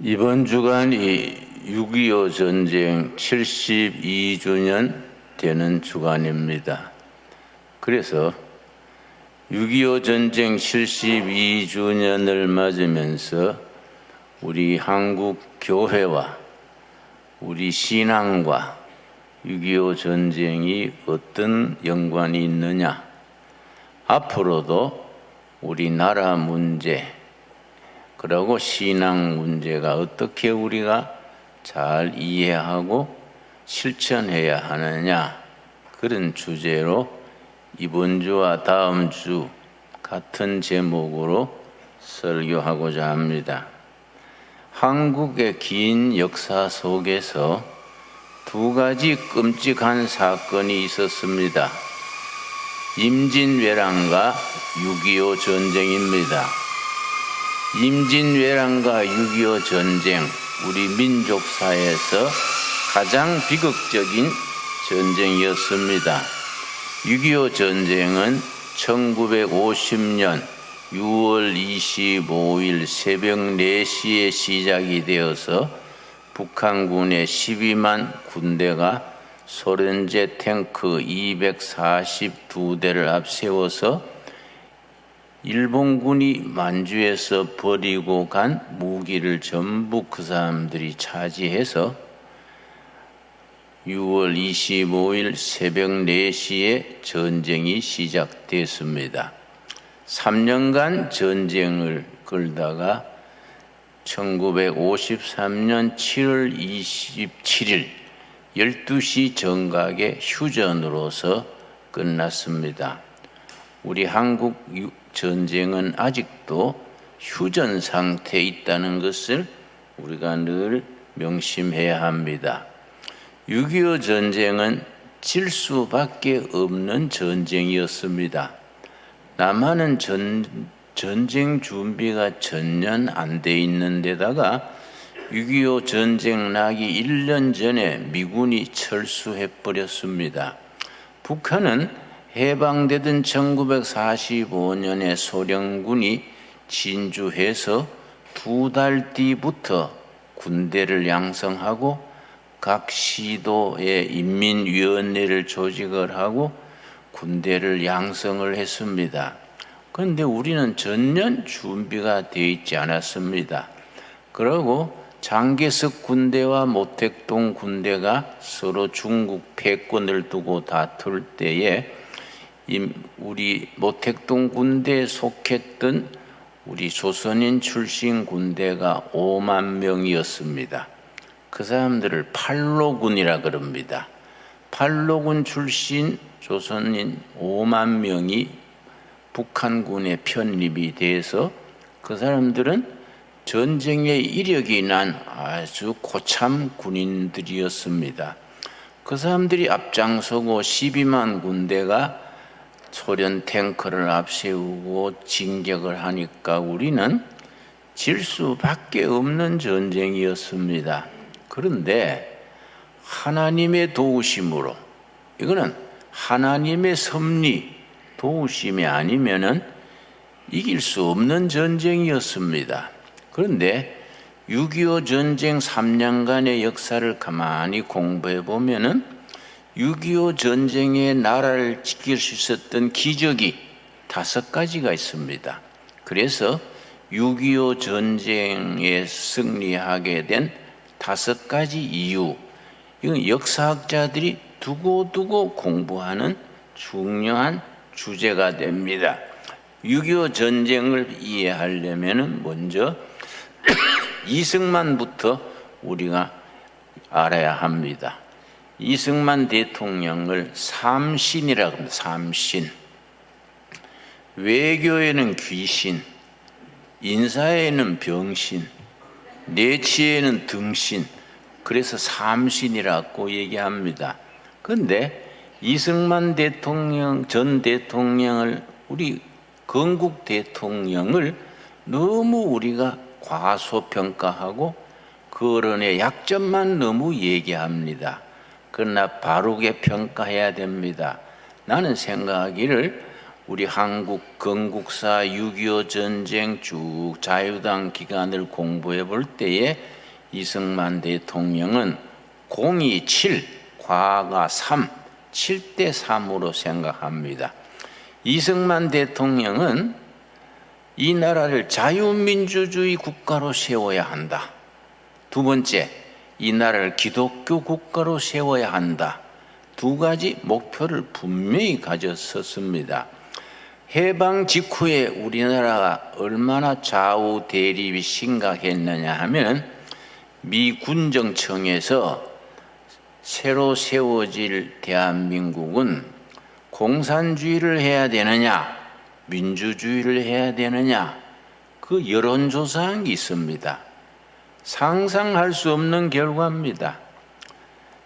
이번 주간이 6.25 전쟁 72주년 되는 주간입니다. 그래서 6.25 전쟁 72주년을 맞으면서 우리 한국 교회와 우리 신앙과 6.25 전쟁이 어떤 연관이 있느냐, 앞으로도 우리나라 문제, 그리고 신앙 문제가 어떻게 우리가 잘 이해하고 실천해야 하느냐, 그런 주제로 이번 주와 다음 주 같은 제목으로 설교하고자 합니다. 한국의 긴 역사 속에서 두 가지 끔찍한 사건이 있었습니다. 임진왜란과 6.25 전쟁입니다. 임진왜란과 6.25 전쟁, 우리 민족사에서 가장 비극적인 전쟁이었습니다. 6.25 전쟁은 1950년 6월 25일 새벽 4시에 시작이 되어서 북한군의 12만 군대가 소련제 탱크 242대를 앞세워서 일본군이 만주에서 버리고 간 무기를 전부 그 사람들이 차지해서 6월 25일 새벽 4시에 전쟁이 시작됐습니다. 3년간 전쟁을 걸다가 1953년 7월 27일 12시 정각의 휴전으로서 끝났습니다. 우리 한국 전쟁은 아직도 휴전 상태에 있다는 것을 우리가 늘 명심해야 합니다. 6.25 전쟁은 질 수밖에 없는 전쟁이었습니다. 남한은 전쟁 준비가 전혀 안 돼 있는 데다가 6.25 전쟁 나기 1년 전에 미군이 철수해 버렸습니다. 북한은 해방되던 1945년에 소련군이 진주해서 2달 뒤부터 군대를 양성하고 각 시도의 인민위원회를 조직을 하고 군대를 양성을 했습니다. 그런데 우리는 전혀 준비가 되어 있지 않았습니다. 그리고 장개석 군대와 모택동 군대가 서로 중국 패권을 두고 다툴 때에 우리 모택동 군대에 속했던 우리 조선인 출신 군대가 5만 명이었습니다. 그 사람들을 팔로군이라 그럽니다. 팔로군 출신 조선인 5만 명이 북한군에 편입이 돼서 그 사람들은 전쟁에 이력이 난 아주 고참 군인들이었습니다. 그 사람들이 앞장서고 12만 군대가 소련 탱크를 앞세우고 진격을 하니까 우리는 질 수밖에 없는 전쟁이었습니다. 그런데 하나님의 도우심으로, 이거는 하나님의 섭리, 도우심이 아니면은 이길 수 없는 전쟁이었습니다. 그런데 6.25 전쟁 3년간의 역사를 가만히 공부해 보면은 6.25 전쟁에 나라를 지킬 수 있었던 기적이 5가지가 있습니다. 그래서 6.25 전쟁에 승리하게 된 5가지 이유, 이건 역사학자들이 두고두고 공부하는 중요한 주제가 됩니다. 6.25 전쟁을 이해하려면 먼저 이승만부터 우리가 알아야 합니다. 이승만 대통령을 삼신이라고 합니다. 삼신. 외교에는 귀신, 인사에는 병신, 내치에는 등신, 그래서 삼신이라고 얘기합니다. 그런데 이승만 대통령, 전 대통령을, 우리 건국 대통령을 너무 우리가 과소평가하고 그 언론의 약점만 너무 얘기합니다. 그러나 바르게 평가해야 됩니다. 나는 생각하기를 우리 한국 건국사 6.25 전쟁 쭉 자유당 기간을 공부해 볼 때에 이승만 대통령은 공이 7, 과가 3, 7대 3으로 생각합니다. 이승만 대통령은 이 나라를 자유민주주의 국가로 세워야 한다. 두 번째, 이 나라를 기독교 국가로 세워야 한다. 두 가지 목표를 분명히 가졌었습니다. 해방 직후에 우리나라가 얼마나 좌우 대립이 심각했느냐 하면 미 군정청에서 새로 세워질 대한민국은 공산주의를 해야 되느냐 민주주의를 해야 되느냐 그 여론조사한 게 있습니다. 상상할 수 없는 결과입니다.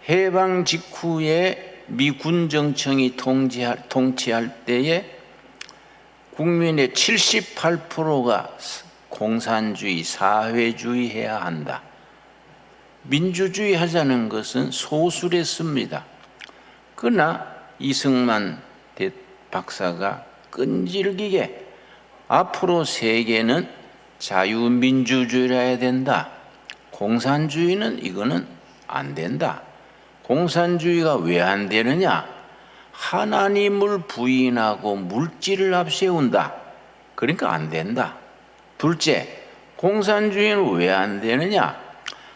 해방 직후에 미 군정청이 통치할 때에 국민의 78%가 공산주의, 사회주의 해야 한다. 민주주의 하자는 것은 소수랬습니다. 그러나 이승만 박사가 끈질기게 앞으로 세계는 자유민주주의를 해야 된다. 공산주의는 이거는 안 된다. 공산주의가 왜 안 되느냐? 하나님을 부인하고 물질을 앞세운다. 그러니까 안 된다. 둘째, 공산주의는 왜 안 되느냐?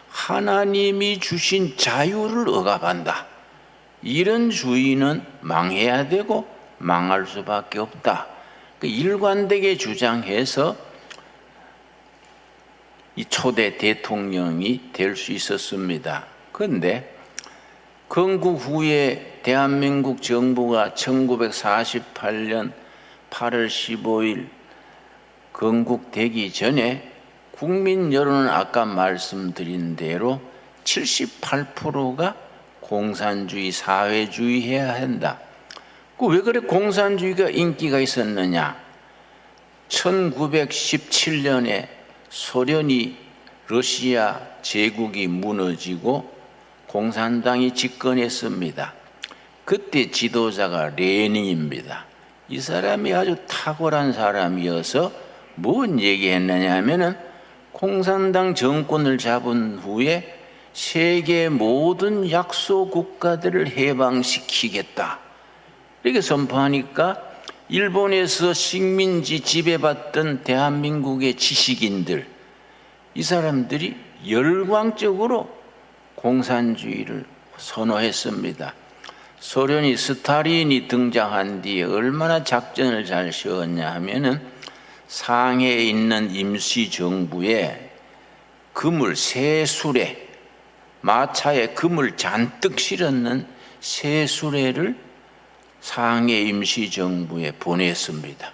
하나님이 주신 자유를 억압한다. 이런 주의는 망해야 되고 망할 수밖에 없다. 일관되게 주장해서 이 초대 대통령이 될 수 있었습니다. 그런데 건국 후에 대한민국 정부가 1948년 8월 15일 건국되기 전에 국민 여론은 아까 말씀드린 대로 78%가 공산주의, 사회주의 해야 한다. 왜 그래 공산주의가 인기가 있었느냐? 1917년에 소련이 러시아 제국이 무너지고 공산당이 집권했습니다. 그때 지도자가 레닌입니다. 이 사람이 아주 탁월한 사람이어서 뭔 얘기했느냐 하면은 공산당 정권을 잡은 후에 세계 모든 약소 국가들을 해방시키겠다. 이렇게 선포하니까 일본에서 식민지 지배받던 대한민국의 지식인들, 이 사람들이 열광적으로 공산주의를 선호했습니다. 소련이 스탈린이 등장한 뒤에 얼마나 작전을 잘 세웠냐 하면은 상해에 있는 임시정부에 금을 새 수레, 마차에 금을 잔뜩 실었는 새 수레를 상해 임시정부에 보냈습니다.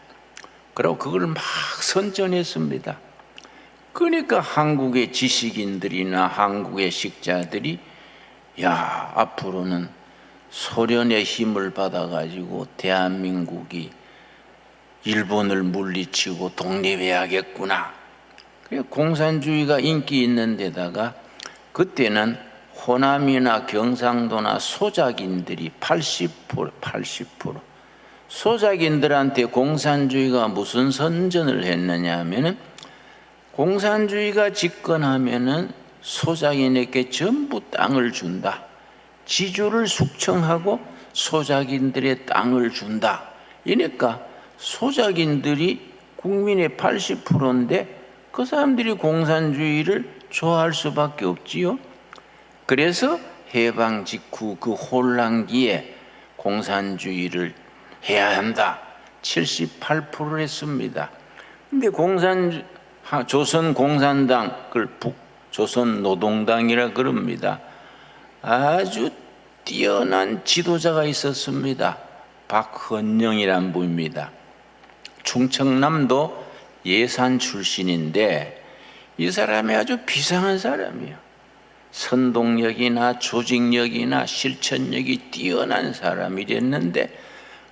그리고 그걸 막 선전했습니다. 그러니까 한국의 지식인들이나 한국의 식자들이 야, 앞으로는 소련의 힘을 받아가지고 대한민국이 일본을 물리치고 독립해야겠구나. 공산주의가 인기 있는 데다가 그때는 호남이나 경상도나 소작인들이 80% 소작인들한테 공산주의가 무슨 선전을 했느냐 하면은 공산주의가 집권하면은 소작인에게 전부 땅을 준다. 지주를 숙청하고 소작인들의 땅을 준다. 이러니까 소작인들이 국민의 80%인데 그 사람들이 공산주의를 좋아할 수밖에 없지요. 그래서 해방 직후 그 혼란기에 공산주의를 해야 한다. 78%를 했습니다. 근데 조선 공산당, 그걸 조선 노동당이라 그럽니다. 아주 뛰어난 지도자가 있었습니다. 박헌영이란 분입니다. 충청남도 예산 출신인데 이 사람이 아주 비상한 사람이에요. 선동력이나 조직력이나 실천력이 뛰어난 사람이 됐는데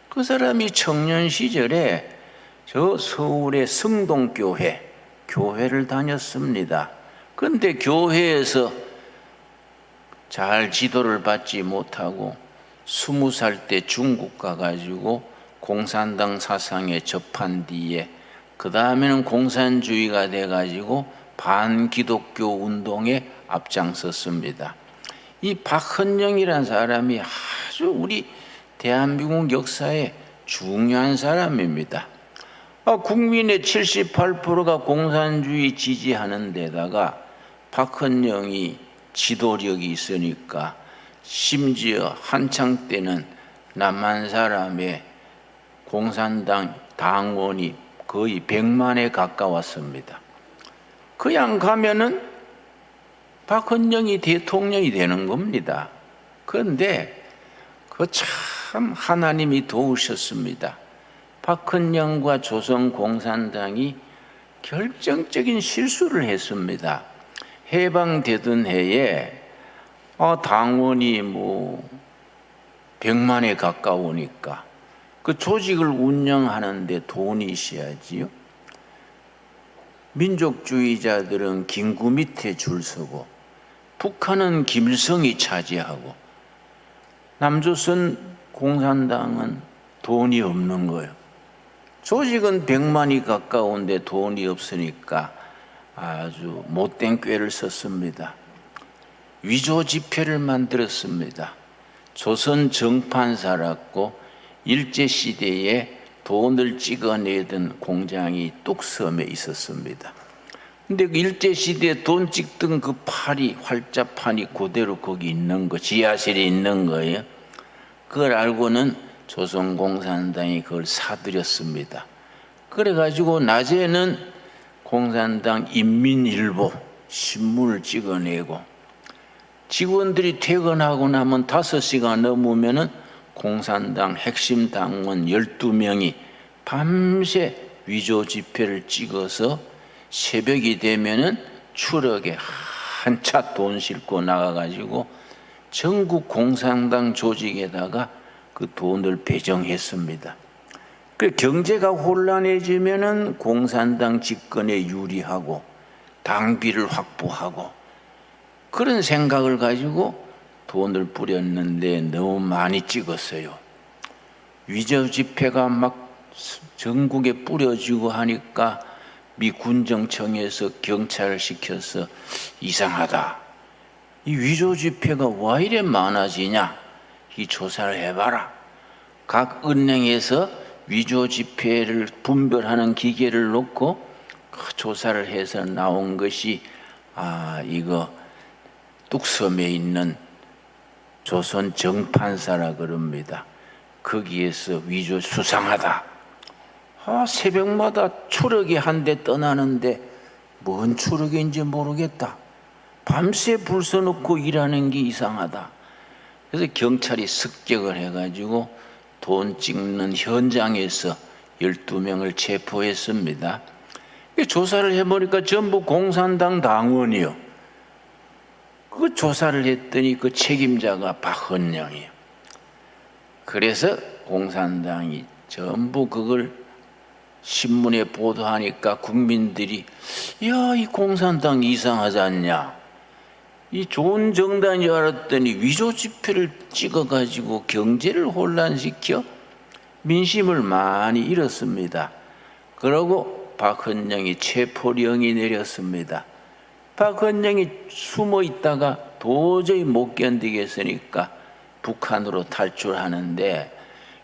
그 사람이 청년 시절에 저 서울의 성동교회를 다녔습니다. 그런데 교회에서 잘 지도를 받지 못하고 20살 때 중국 가가지고 공산당 사상에 접한 뒤에 그 다음에는 공산주의가 돼가지고 반기독교 운동에 앞장섰습니다. 이 박헌영이라는 사람이 아주 우리 대한민국 역사에 중요한 사람입니다. 국민의 78%가 공산주의 지지하는 데다가 박헌영이 지도력이 있으니까 심지어 한창 때는 남한 사람의 공산당 당원이 거의 100만에 가까웠습니다. 그냥 가면은 박헌영이 대통령이 되는 겁니다. 그런데 그 참 하나님이 도우셨습니다. 박헌영과 조선공산당이 결정적인 실수를 했습니다. 해방되던 해에 당원이 100만에 가까우니까 그 조직을 운영하는데 돈이 있어야지요. 민족주의자들은 김구 밑에 줄 서고 북한은 김일성이 차지하고 남조선 공산당은 돈이 없는 거예요. 조직은 100만이 가까운데 돈이 없으니까 아주 못된 꾀를 썼습니다. 위조 지폐를 만들었습니다. 조선 정판사라고 일제시대에 돈을 찍어내던 공장이 뚝섬에 있었습니다. 근데 그 일제시대에 돈 찍던 그 팔이, 활자판이 그대로 거기 있는 거, 지하실에 있는 거예요. 그걸 알고는 조선공산당이 그걸 사들였습니다. 그래가지고 낮에는 공산당 인민일보 신문을 찍어내고 직원들이 퇴근하고 나면 5시간 넘으면은 공산당 핵심 당원 12명이 밤새 위조 지폐를 찍어서 새벽이 되면은 추럭에 한 차 돈 싣고 나가가지고 전국 공산당 조직에다가 그 돈을 배정했습니다. 그 경제가 혼란해지면은 공산당 집권에 유리하고 당비를 확보하고 그런 생각을 가지고 돈을 뿌렸는데 너무 많이 찍었어요. 위조 지폐가 막 전국에 뿌려지고 하니까 미 군정청에서 경찰을 시켜서 이상하다. 이 위조 지폐가 왜 이래 많아지냐? 이 조사를 해봐라. 각 은행에서 위조 지폐를 분별하는 기계를 놓고 그 조사를 해서 나온 것이 이거 뚝섬에 있는 조선 정판사라 그럽니다. 거기에서 위조 수상하다. 새벽마다 추럭이 한 대 떠나는데 뭔 추럭인지 모르겠다. 밤새 불 써놓고 일하는 게 이상하다. 그래서 경찰이 습격을 해가지고 돈 찍는 현장에서 12명을 체포했습니다. 조사를 해보니까 전부 공산당 당원이요. 그 조사를 했더니 그 책임자가 박헌영이에요. 그래서 공산당이 전부 그걸 신문에 보도하니까 국민들이 야, 이 공산당 이상하지 않냐? 이 좋은 정당인 줄 알았더니 위조 지폐를 찍어가지고 경제를 혼란시켜 민심을 많이 잃었습니다. 그러고 박헌영이 체포령이 내렸습니다. 박헌영이 숨어 있다가 도저히 못 견디겠으니까 북한으로 탈출하는데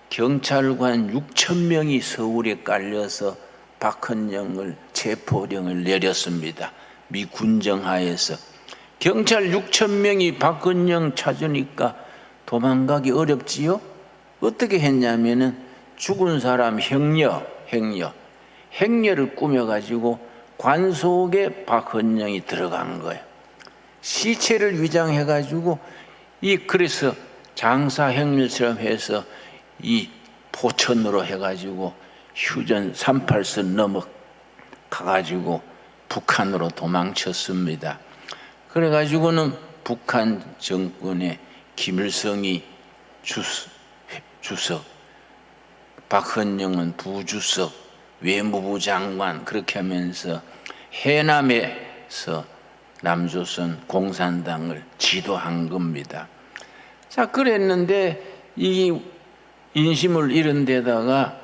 경찰관 6,000명이 서울에 깔려서 박헌영을 체포령을 내렸습니다. 미 군정하에서. 경찰 6,000명이 박헌영 찾으니까 도망가기 어렵지요? 어떻게 했냐면은 죽은 사람 행여를 꾸며가지고 관 속에 박헌영이 들어간 거예요. 시체를 위장해가지고 그래서 장사 행렬처럼 해서 이 포천으로 해가지고 휴전 38선 넘어가가지고 북한으로 도망쳤습니다. 그래가지고는 북한 정권의 김일성이 주석, 박헌영은 부주석, 외무부 장관 그렇게 하면서 해남에서 남조선 공산당을 지도한 겁니다. 자, 그랬는데 이 인심을 잃은 데다가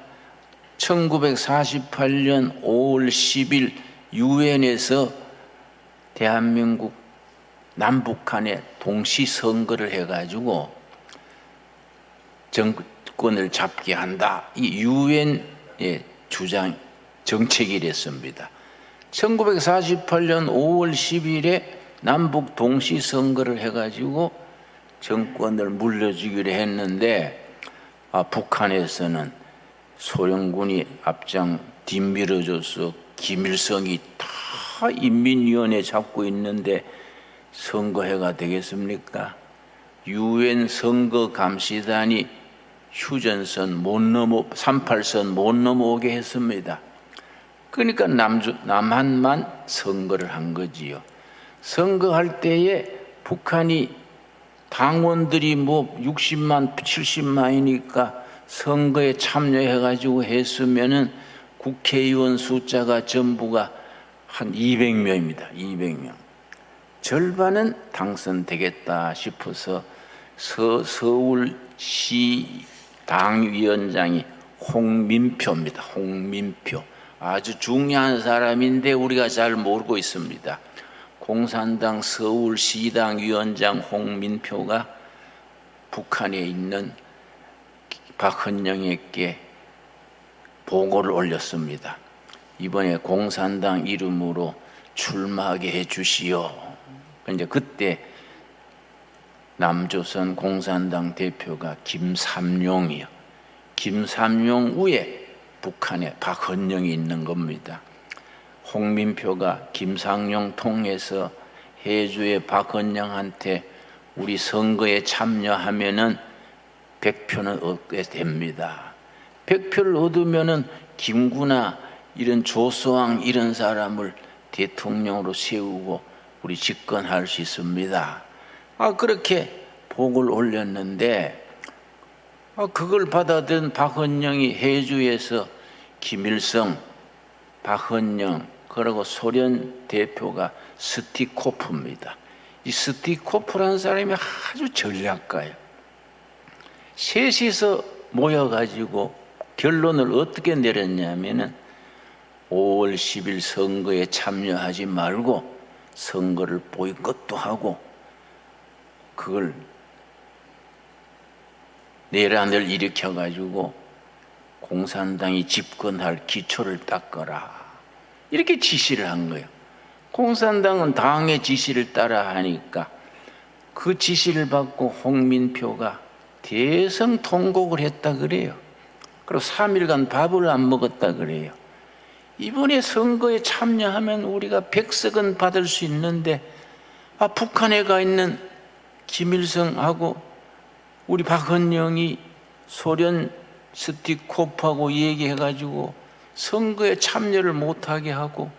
1948년 5월 10일 유엔에서 대한민국 남북한에 동시 선거를 해가지고 정권을 잡게 한다. 이 유엔의 주장 정책이랬습니다. 1948년 5월 10일에 남북 동시 선거를 해가지고 정권을 물려주기로 했는데 북한에서는 소련군이 앞장 뒤밀어줘서 김일성이 다 인민위원회 잡고 있는데 선거해가 되겠습니까? 유엔 선거감시단이 휴전선 못 넘어 38선 못 넘어오게 했습니다. 그러니까 남한만 선거를 한 거지요. 선거할 때에 북한이 당원들이 뭐 60만, 70만이니까 선거에 참여해가지고 했으면은 국회의원 숫자가 전부가 한 200명입니다. 200명. 절반은 당선되겠다 싶어서 서울시 당위원장이 홍민표입니다. 홍민표. 아주 중요한 사람인데 우리가 잘 모르고 있습니다. 공산당 서울시당 위원장 홍민표가 북한에 있는 박헌영에게 보고를 올렸습니다. 이번에 공산당 이름으로 출마하게 해주시오. 이제 그때 남조선 공산당 대표가 김삼룡이요. 김삼룡 위에 북한에 박헌영이 있는 겁니다. 홍민표가 김삼룡 통해서 해주의 박헌영한테 우리 선거에 참여하면은 100표는 얻게 됩니다. 100표를 얻으면은 김구나 이런 조소왕 이런 사람을 대통령으로 세우고 우리 집권할 수 있습니다. 그렇게 보고를 올렸는데 그걸 받아든 박헌영이 해주에서 김일성, 박헌영 그리고 소련 대표가 스티코프입니다. 이 스티코프라는 사람이 아주 전략가예요. 셋이서 모여가지고 결론을 어떻게 내렸냐면은 5월 10일 선거에 참여하지 말고 선거를 보이콧도 하고 그걸 내란을 일으켜가지고 공산당이 집권할 기초를 닦아라. 이렇게 지시를 한 거예요. 공산당은 당의 지시를 따라 하니까 그 지시를 받고 홍민표가 대성통곡을 했다 그래요. 그리고 3일간 밥을 안 먹었다 그래요. 이번에 선거에 참여하면 우리가 100석은 받을 수 있는데 북한에 가 있는 김일성하고 우리 박헌영이 소련 스티코프하고 얘기해가지고 선거에 참여를 못하게 하고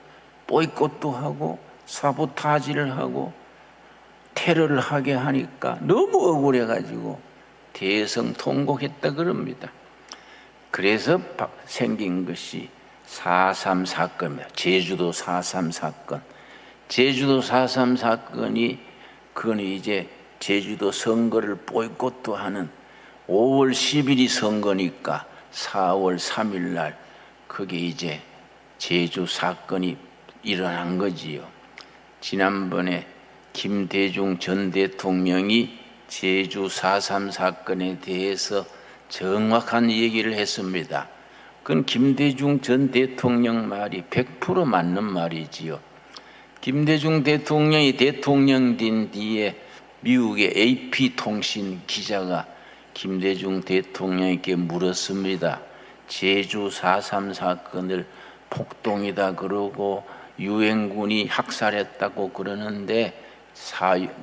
보이콧도 하고 사보타지를 하고 테러를 하게 하니까 너무 억울해가지고 대성통곡했다 그럽니다. 그래서 생긴 것이 4.3 사건입니다. 제주도 4.3 사건. 제주도 4.3 사건이 그건 이제 제주도 선거를 보이콧도 하는 5월 10일이 선거니까 4월 3일 날 그게 이제 제주 사건이 일어난 거지요. 지난번에 김대중 전 대통령이 제주 4.3 사건에 대해서 정확한 얘기를 했습니다. 그건 김대중 전 대통령 말이 100% 맞는 말이지요. 김대중 대통령이 대통령 된 뒤에 미국의 AP통신 기자가 김대중 대통령에게 물었습니다. 제주 4.3 사건을 폭동이다 그러고 유엔군이 학살했다고 그러는데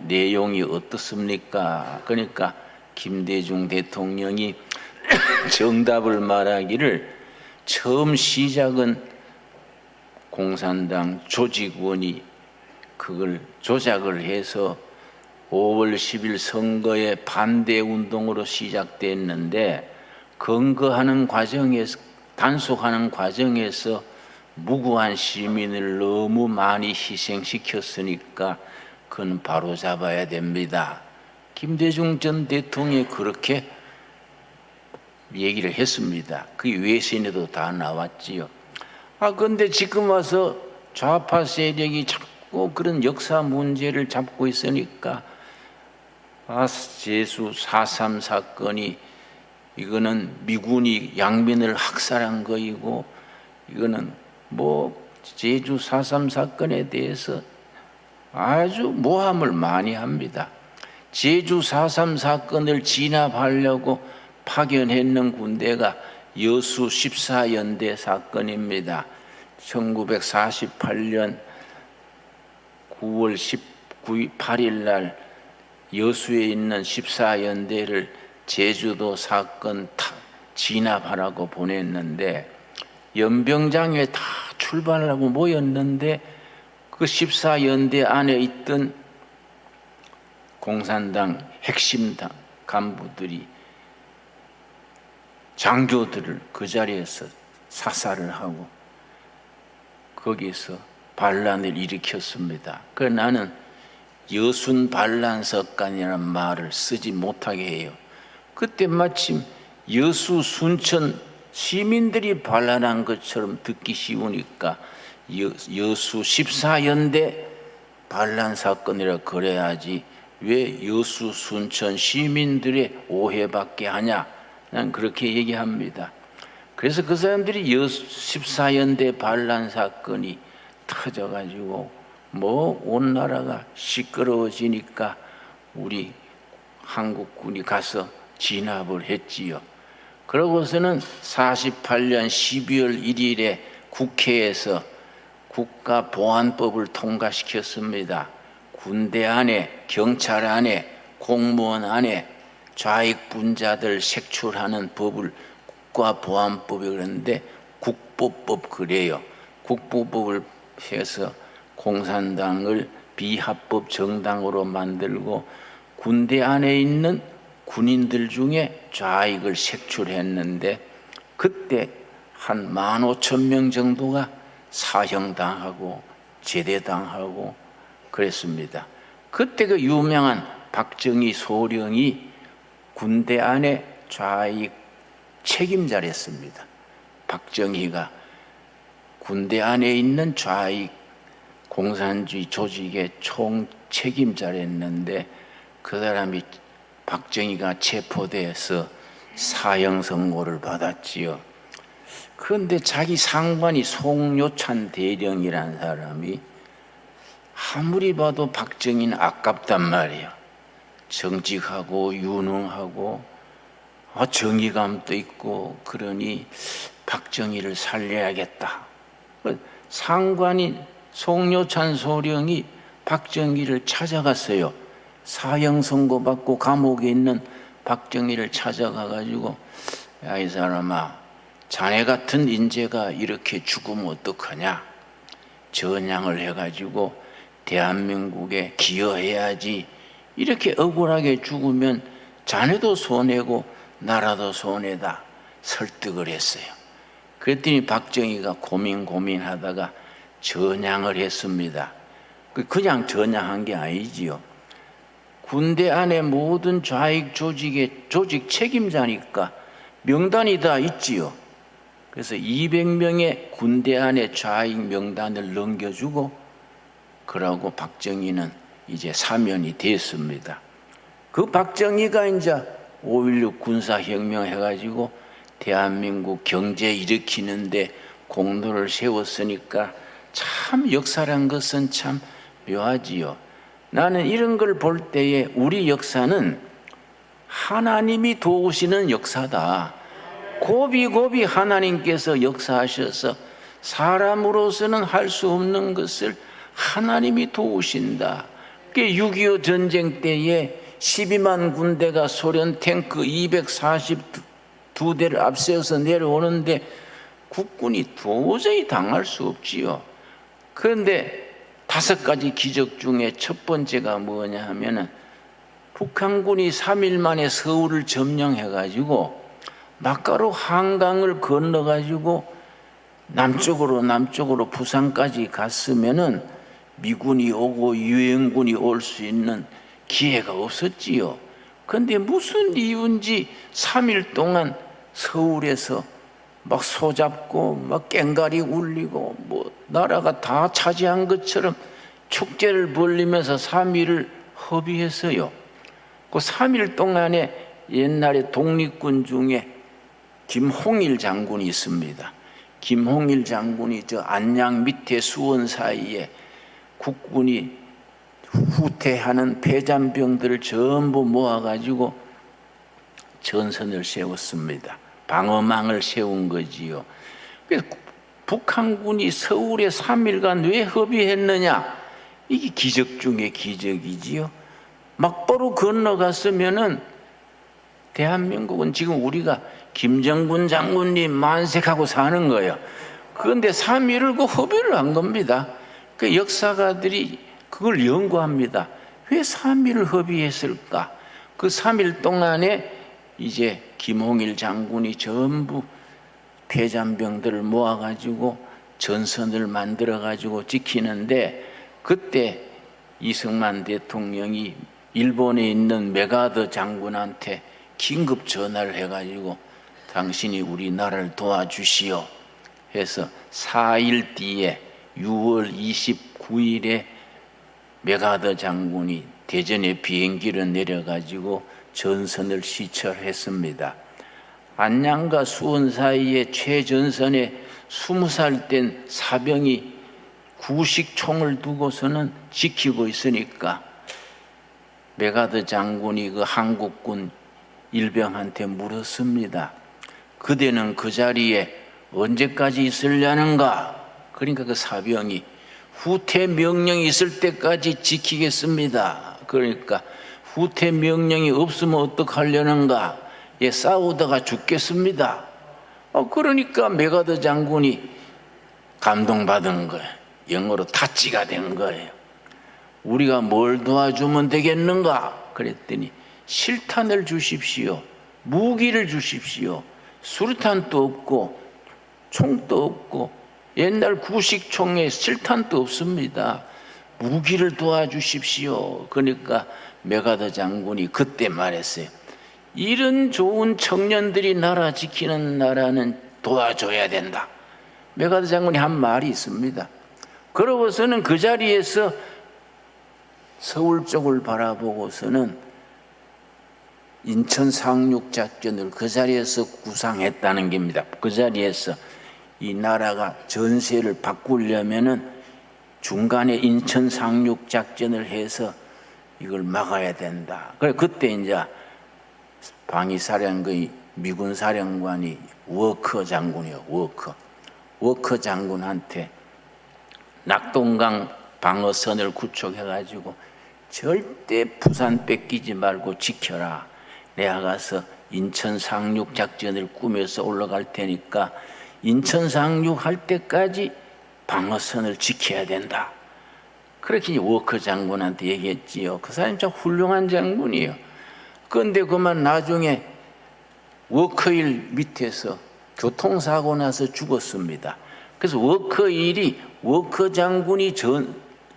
내용이 어떻습니까? 그러니까 김대중 대통령이 정답을 말하기를 처음 시작은 공산당 조직원이 그걸 조작을 해서 5월 10일 선거에 반대 운동으로 시작됐는데 근거하는 과정에서 단속하는 과정에서 무고한 시민을 너무 많이 희생시켰으니까 그건 바로 잡아야 됩니다. 김대중 전 대통령이 그렇게 얘기를 했습니다. 그 외신에도 다 나왔지요. 근데 지금 와서 좌파 세력이 자꾸 그런 역사 문제를 잡고 있으니까 제주 4.3 사건이 이거는 미군이 양민을 학살한 거이고, 이거는 제주 4.3 사건에 대해서 아주 모함을 많이 합니다. 제주 4.3 사건을 진압하려고 파견했는 군대가 여수 14연대 사건입니다. 1948년 9월 8일 날 여수에 있는 14연대를 제주도 사건 진압하라고 보냈는데, 연병장에 다 출발하고 모였는데 그 14연대 안에 있던 공산당 핵심 간부들이 장교들을 그 자리에서 사살을 하고 거기서 반란을 일으켰습니다. 그래서 나는 여순 반란석간이라는 말을 쓰지 못하게 해요. 그때 마침 여수 순천 시민들이 반란한 것처럼 듣기 쉬우니까 여수 14연대 반란사건이라 그래야지 왜 여수 순천 시민들의 오해받게 하냐, 난 그렇게 얘기합니다. 그래서 그 사람들이 여수 14연대 반란사건이 터져가지고 온 나라가 시끄러워지니까 우리 한국군이 가서 진압을 했지요. 그러고서는 48년 12월 1일에 국회에서 국가보안법을 통과시켰습니다. 군대 안에, 경찰 안에, 공무원 안에 좌익분자들 색출하는 법을 국가보안법이 그러는데 국보법 그래요. 국보법을 해서 공산당을 비합법 정당으로 만들고 군대 안에 있는 군인들 중에 좌익을 색출했는데, 그때 한 15,000명 정도가 사형당하고 제대당하고 그랬습니다. 그때 그 유명한 박정희 소령이 군대 안에 좌익 책임자랬습니다. 박정희가 군대 안에 있는 좌익 공산주의 조직의 총책임자랬는데 그 사람이 박정희가 체포돼서 사형 선고를 받았지요. 그런데 자기 상관이 송요찬 대령이라는 사람이 아무리 봐도 박정희는 아깝단 말이에요. 정직하고 유능하고 정의감도 있고 그러니 박정희를 살려야겠다. 상관인 송요찬 소령이 박정희를 찾아갔어요. 사형 선고받고 감옥에 있는 박정희를 찾아가가지고, 야, 이 사람아, 자네 같은 인재가 이렇게 죽으면 어떡하냐? 전향을 해가지고 대한민국에 기여해야지. 이렇게 억울하게 죽으면 자네도 손해고 나라도 손해다. 설득을 했어요. 그랬더니 박정희가 고민하다가 전향을 했습니다. 그냥 전향한 게 아니지요. 군대 안에 모든 좌익 조직의 조직 책임자니까 명단이 다 있지요. 그래서 200명의 군대 안에 좌익 명단을 넘겨주고, 그러고 박정희는 이제 사면이 됐습니다. 그 박정희가 이제 5.16 군사혁명 해가지고 대한민국 경제 일으키는데 공로를 세웠으니까 참 역사란 것은 참 묘하지요. 나는 이런 걸 볼 때에 우리 역사는 하나님이 도우시는 역사다. 고비고비 하나님께서 역사하셔서 사람으로서는 할 수 없는 것을 하나님이 도우신다. 6.25 전쟁 때에 12만 군대가 소련 탱크 242대를 앞세워서 내려오는데 국군이 도저히 당할 수 없지요. 그런데 5가지 기적 중에 첫 번째가 뭐냐 하면은 북한군이 3일 만에 서울을 점령해가지고 막가로 한강을 건너가지고 남쪽으로 부산까지 갔으면은 미군이 오고 유엔군이 올 수 있는 기회가 없었지요. 그런데 무슨 이유인지 3일 동안 서울에서 막 소잡고 막 꽹가리 울리고 뭐 나라가 다 차지한 것처럼 축제를 벌리면서 3일을 허비했어요. 그 3일 동안에 옛날에 독립군 중에 김홍일 장군이 있습니다. 김홍일 장군이 저 안양 밑에 수원 사이에 국군이 후퇴하는 폐잔병들을 전부 모아가지고 전선을 세웠습니다. 방어망을 세운 거지요. 그래서 북한군이 서울에 3일간 왜 허비했느냐? 이게 기적 중에 기적이지요. 막바로 건너갔으면은 대한민국은 지금 우리가 김정군 장군님 만색하고 사는 거예요. 그런데 3일을 그 허비를 한 겁니다. 그 역사가들이 그걸 연구합니다. 왜 3일을 허비했을까? 그 3일 동안에 이제 김홍일 장군이 전부 폐잔병들을 모아가지고 전선을 만들어가지고 지키는데, 그때 이승만 대통령이 일본에 있는 메가더 장군한테 긴급 전화를 해가지고 당신이 우리나라를 도와주시오 해서 4일 뒤에 6월 29일에 메가더 장군이 대전에 비행기를 내려가지고 전선을 시철했습니다. 안양과 수원 사이에 최전선에 20살 된 사병이 구식총을 두고서는 지키고 있으니까 메가더 장군이 그 한국군 일병한테 물었습니다. 그대는 그 자리에 언제까지 있으려는가? 그러니까 그 사병이 후퇴 명령이 있을 때까지 지키겠습니다. 그러니까 후퇴 명령이 없으면 어떡하려는가? 예, 싸우다가 죽겠습니다. 그러니까 메가더 장군이 감동받은 거예요. 영어로 타치가 된 거예요. 우리가 뭘 도와주면 되겠는가? 그랬더니 실탄을 주십시오. 무기를 주십시오. 수류탄도 없고 총도 없고 옛날 구식총에 실탄도 없습니다. 무기를 도와주십시오. 그러니까 메가더 장군이 그때 말했어요. 이런 좋은 청년들이 나라 지키는 나라는 도와줘야 된다. 메가더 장군이 한 말이 있습니다. 그러고서는 그 자리에서 서울 쪽을 바라보고서는 인천 상륙작전을 그 자리에서 구상했다는 겁니다. 그 자리에서 이 나라가 전세를 바꾸려면은 중간에 인천 상륙작전을 해서 이걸 막아야 된다. 그래 그때 이제 방위사령의 미군 사령관이 워커 장군이요. 워커 장군한테 낙동강 방어선을 구축해가지고 절대 부산 뺏기지 말고 지켜라. 내가 가서 인천 상륙작전을 꾸며서 올라갈 테니까 인천 상륙할 때까지 방어선을 지켜야 된다. 그렇게 워커 장군한테 얘기했지요. 그 사람이 참 훌륭한 장군이에요. 그런데 그만 나중에 워커일 밑에서 교통사고 나서 죽었습니다. 그래서 워커 장군이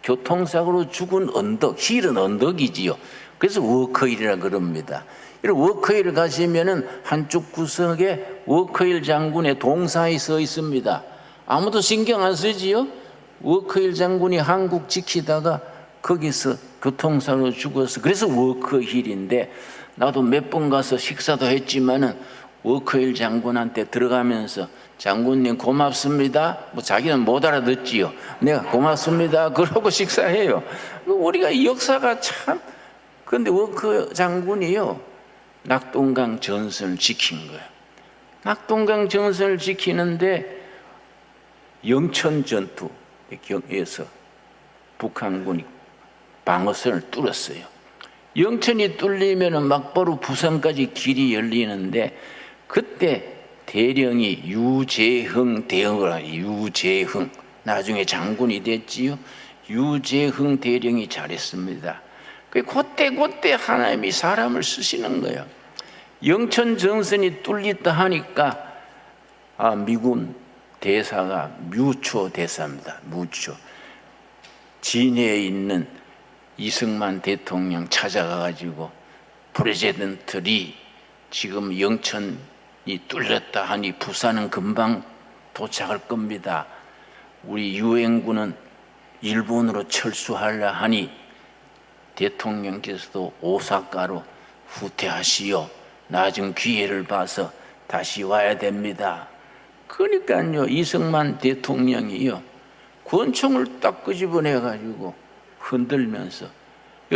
교통사고로 죽은 언덕, 힐은 언덕이지요. 그래서 워커힐이라 그럽니다. 이런 워커힐 가시면은 한쪽 구석에 워커힐 장군의 동상이 서 있습니다. 아무도 신경 안 쓰지요? 워커힐 장군이 한국 지키다가 거기서 교통사고로 죽어서 그래서 워커힐인데, 나도 몇 번 가서 식사도 했지만은 워커힐 장군한테 들어가면서 장군님 고맙습니다. 뭐 자기는 못 알아듣지요. 내가 고맙습니다. 그러고 식사해요. 우리가 이 역사가 참. 그런데 워커 장군이요, 낙동강 전선을 지킨 거예요. 낙동강 전선을 지키는데 영천 전투에서 북한군이 방어선을 뚫었어요. 영천이 뚫리면 막바로 부산까지 길이 열리는데, 그때 대령이 유재흥 대령이라, 유재흥 나중에 장군이 됐지요. 유재흥 대령이 잘했습니다. 그때 하나님이 사람을 쓰시는 거예요. 영천 전선이 뚫렸다 하니까 미군 대사가 뮤초 대사입니다. 뮤초. 진해에 있는 이승만 대통령 찾아가가지고 프레지던트 리 지금 영천 뚫렸다 하니 부산은 금방 도착할 겁니다. 우리 유엔군은 일본으로 철수하려 하니 대통령께서도 오사카로 후퇴하시오. 나중 기회를 봐서 다시 와야 됩니다. 그러니까요, 이승만 대통령이요, 권총을 딱 끄집어내 가지고 흔들면서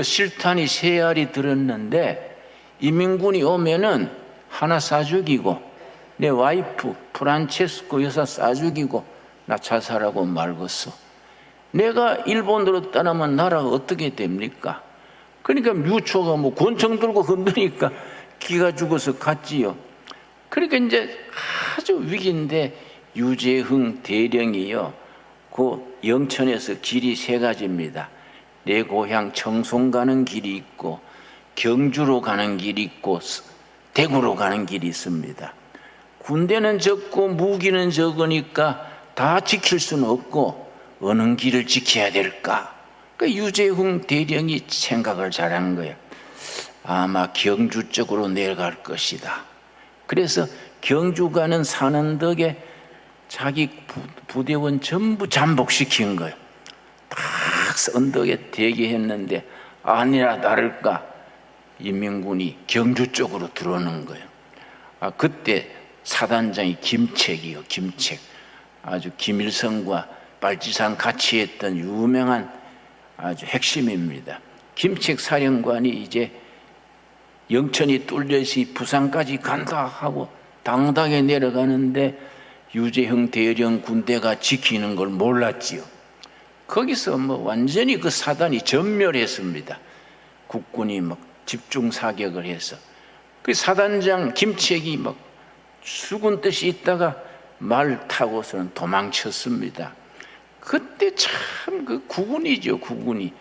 실탄이 3알이 들었는데 이민군이 오면은 하나 쏴 죽이고 내 와이프 프란체스코 여사 쏴 죽이고 나 자살하고 말겠어. 내가 일본으로 떠나면 나라가 어떻게 됩니까? 그러니까 뮤초가 뭐 권총 들고 흔드니까 기가 죽어서 갔지요. 그러니까 이제 아주 위기인데 유재흥 대령이요, 그 영천에서 길이 3가지입니다. 내 고향 청송 가는 길이 있고 경주로 가는 길이 있고 대구로 가는 길이 있습니다. 군대는 적고 무기는 적으니까 다 지킬 수는 없고 어느 길을 지켜야 될까? 그 유재흥 대령이 생각을 잘한 거예요. 아마 경주 쪽으로 내려갈 것이다. 그래서 경주 가는 사는 덕에 자기 부대원 전부 잠복시킨 거예요. 딱 언덕에 대기했는데 아니라 다를까 인민군이 경주 쪽으로 들어오는 거예요. 그때 사단장이 김책이요, 김책. 아주 김일성과 빨치산 같이 했던 유명한 아주 핵심입니다. 김책 사령관이 이제 영천이 뚫려서 부산까지 간다 하고 당당하게 내려가는데 유재흥 대령 군대가 지키는 걸 몰랐지요. 거기서 뭐 완전히 그 사단이 전멸했습니다. 국군이 막 집중 사격을 해서 그 사단장 김책이 막 죽은 듯이 있다가 말 타고서는 도망쳤습니다. 그때 참 그 국군이죠, 국군이.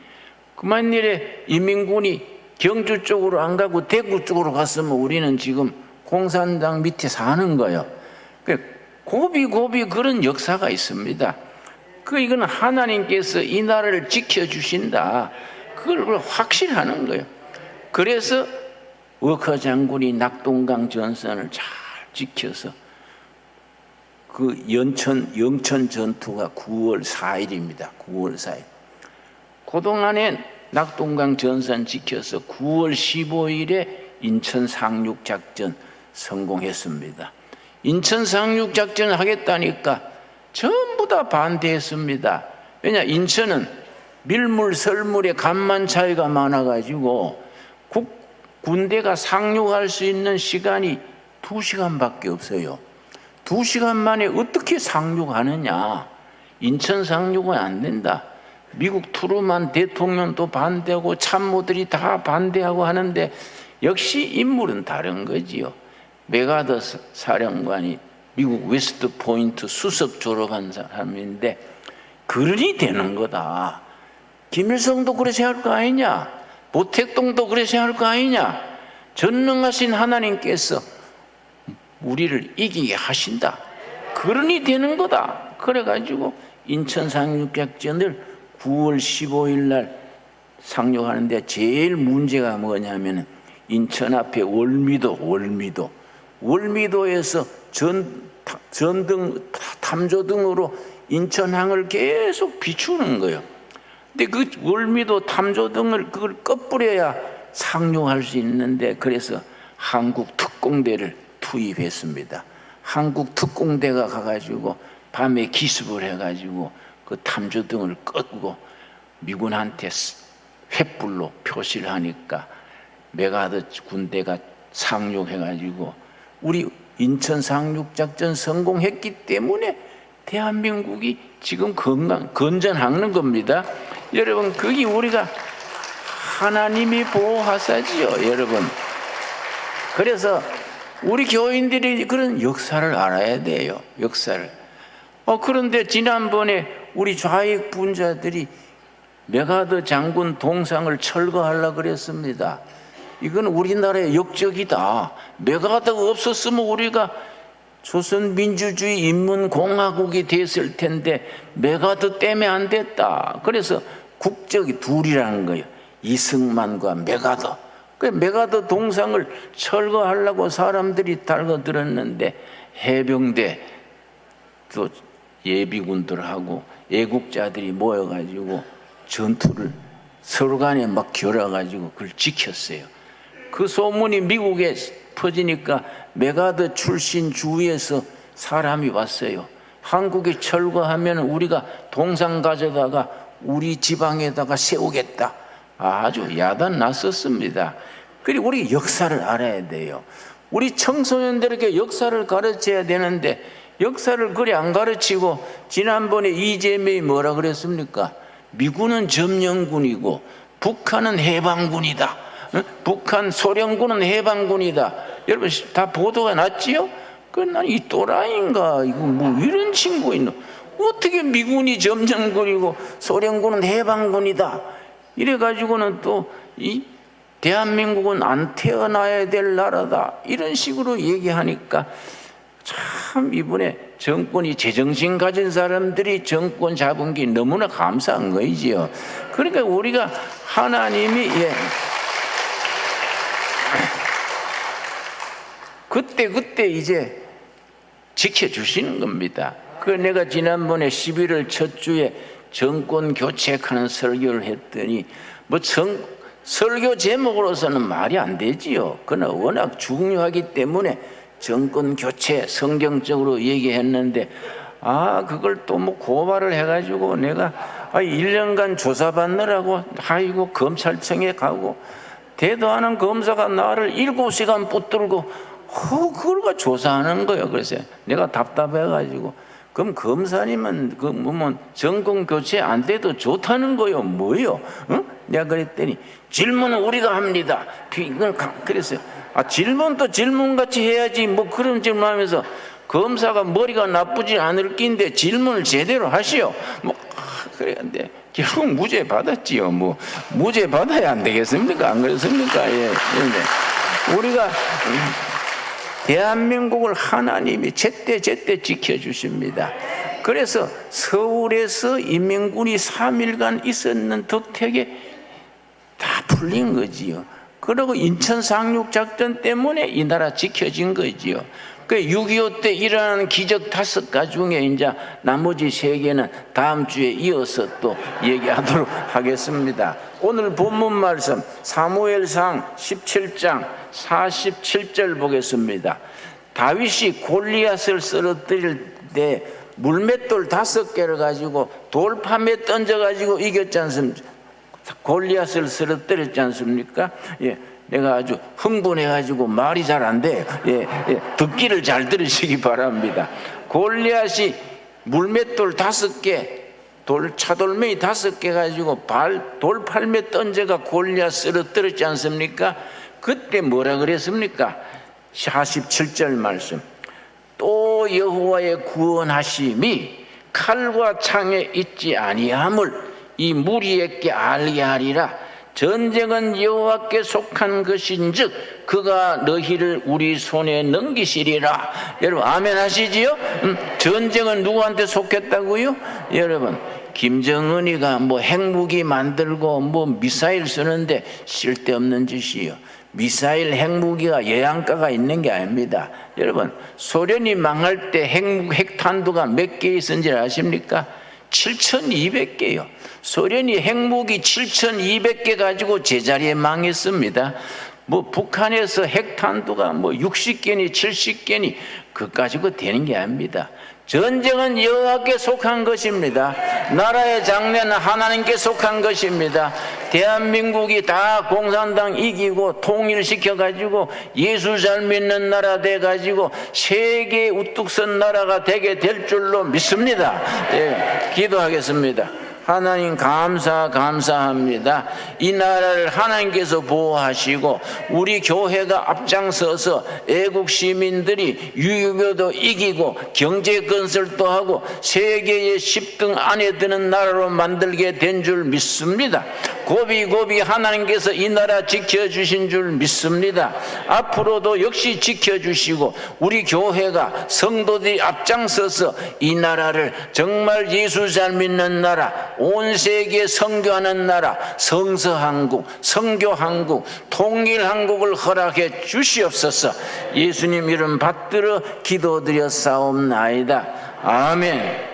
그만 일에 인민군이 경주 쪽으로 안 가고 대구 쪽으로 갔으면 우리는 지금 공산당 밑에 사는 거예요. 고비 그런 역사가 있습니다. 이거는 하나님께서 이 나라를 지켜주신다, 그걸 확신하는 거예요. 그래서 워커 장군이 낙동강 전선을 잘 지켜서 그 영천 전투가 9월 4일입니다. 9월 4일. 그동안에 낙동강 전선 지켜서 9월 15일에 인천 상륙작전 성공했습니다. 인천 상륙작전을 하겠다니까 전부 다 반대했습니다. 왜냐, 인천은 밀물, 설물의 간만 차이가 많아가지고 군대가 상륙할 수 있는 시간이 2시간밖에 없어요. 2시간 만에 어떻게 상륙하느냐. 인천 상륙은 안 된다. 미국 트루만 대통령도 반대하고 참모들이 다 반대하고 하는데 역시 인물은 다른 거지요. 메가더 사령관이 미국 웨스트 포인트 수석 졸업한 사람인데 그러니 되는 거다. 김일성도 그래 생각할 거 아니냐, 모택동도 그래 생각할 거 아니냐. 전능하신 하나님께서 우리를 이기게 하신다, 그러니 되는 거다. 그래가지고 인천 상륙작전을 9월 15일 날 상륙하는데 제일 문제가 뭐냐면 인천 앞에 월미도에서 전등 탐조등으로 인천항을 계속 비추는 거예요. 근데 그 월미도 탐조등을 그걸 꺼뿌려야 상륙할 수 있는데, 그래서 한국 특공대를 투입했습니다. 한국 특공대가 가가지고 밤에 기습을 해가지고 그 탐조등을 끄고 미군한테 횃불로 표시를 하니까 메가더 군대가 상륙해가지고 우리 인천 상륙작전 성공했기 때문에 대한민국이 지금 건전하는 겁니다. 여러분, 그게 우리가 하나님이 보호하사지요, 여러분. 그래서 우리 교인들이 그런 역사를 알아야 돼요, 역사를. 그런데 지난번에 우리 좌익 분자들이 메가더 장군 동상을 철거하려고 그랬습니다. 이건 우리나라의 역적이다. 메가더가 없었으면 우리가 조선민주주의 인민공화국이 됐을 텐데 메가더 때문에 안 됐다. 그래서 국적이 둘이라는 거예요. 이승만과 메가더. 그 메가더 동상을 철거하려고 사람들이 달궈들었는데 해병대 또 예비군들하고 애국자들이 모여가지고 전투를 서로 간에 막 겨뤄가지고 그걸 지켰어요. 그 소문이 미국에 퍼지니까 메가더 출신 주위에서 사람이 왔어요. 한국이 철거하면 우리가 동상 가져다가 우리 지방에다가 세우겠다. 아주 야단 났었습니다. 그리고 우리 역사를 알아야 돼요. 우리 청소년들에게 역사를 가르쳐야 되는데 역사를 그리 안 가르치고 지난번에 이재명이 뭐라 그랬습니까? 미군은 점령군이고 북한은 해방군이다. 북한 소련군은 해방군이다. 여러분 다 보도가 났지요? 난 이 또라이인가 이거 뭐 이런 친구가 있노? 어떻게 미군이 점령군이고 소련군은 해방군이다. 이래가지고는 또 이 대한민국은 안 태어나야 될 나라다 이런 식으로 얘기하니까 참 이번에 정권이 제정신 가진 사람들이 정권 잡은 게 너무나 감사한 거이지요. 그러니까 우리가 하나님이 그때 이제 지켜주시는 겁니다. 그 내가 지난번에 11월 첫 주에 정권 교체하는 설교를 했더니 설교 제목으로서는 말이 안 되지요. 그러나 워낙 중요하기 때문에 정권 교체 성경적으로 얘기했는데 그걸 또 뭐 고발을 해가지고 내가 1년간 조사받느라고 검찰청에 가고 대도 않은 검사가 나를 7시간 붙들고 그걸 조사하는 거예요. 그래서 내가 답답해가지고 그럼 검사님은 뭐 정권 교체 안 돼도 좋다는 거요? 뭐요? 응? 내가 그랬더니 질문은 우리가 합니다. 그랬어요. 질문도 질문같이 해야지 뭐 그런 질문하면서 검사가 머리가 나쁘지 않을 낀데 질문을 제대로 하시오. 그랬는데 결국 무죄 받았지요. 뭐 무죄 받아야 안 되겠습니까? 안 그렇습니까? 예. 우리가 대한민국을 하나님이 제때 지켜주십니다. 그래서 서울에서 인민군이 3일간 있었는 덕택에 다 풀린 거지요. 그리고 인천 상륙작전 때문에 이 나라 지켜진 거지요. 그 6.25 때 일어나는 기적 5가지 중에 이제 나머지 3개는 다음 주에 이어서 또 얘기하도록 하겠습니다. 오늘 본문 말씀 사무엘상 17장 47절 보겠습니다. 다윗이 골리앗을 쓰러뜨릴 때 물맷돌 5개를 가지고 돌판에 던져가지고 이겼지 않습니까? 골리앗을 쓰러뜨렸지 않습니까? 예. 내가 아주 흥분해가지고 말이 잘 안 돼요. 듣기를 잘 들으시기 바랍니다. 골리앗이 물맷돌 5개, 차돌멩이 5개 가지고 돌팔매 던져가 골리앗 쓰러뜨렸지 않습니까? 그때 뭐라 그랬습니까? 47절 말씀. 또 여호와의 구원하심이 칼과 창에 있지 아니함을 이 무리에게 알게 하리라. 전쟁은 여호와께 속한 것인즉 그가 너희를 우리 손에 넘기시리라. 여러분 아멘 하시지요? 전쟁은 누구한테 속했다고요? 여러분 김정은이가 뭐 핵무기 만들고 뭐 미사일 쓰는데 쓸데없는 짓이요. 미사일 핵무기가 예양가가 있는 게 아닙니다. 여러분 소련이 망할 때 핵탄두가 몇 개 있었는지 아십니까? 7,200개요. 소련이 핵무기 7,200개 가지고 제자리에 망했습니다. 뭐 북한에서 핵탄두가 뭐 60개니 70개니 그거 가지고 되는 게 아닙니다. 전쟁은 여호와께 속한 것입니다. 나라의 장래는 하나님께 속한 것입니다. 대한민국이 다 공산당 이기고 통일시켜가지고 예수 잘 믿는 나라 돼가지고 세계 우뚝 선 나라가 되게 될 줄로 믿습니다. 기도하겠습니다. 하나님 감사합니다. 이 나라를 하나님께서 보호하시고 우리 교회가 앞장서서 애국 시민들이 유교도 이기고 경제 건설도 하고 세계의 10등 안에 드는 나라로 만들게 된 줄 믿습니다. 고비 하나님께서 이 나라 지켜주신 줄 믿습니다. 앞으로도 역시 지켜주시고 우리 교회가 성도들이 앞장서서 이 나라를 정말 예수 잘 믿는 나라, 온 세계에 선교하는 나라, 성서한국, 선교한국, 통일한국을 허락해 주시옵소서. 예수님 이름 받들어 기도드렸사옵나이다. 아멘.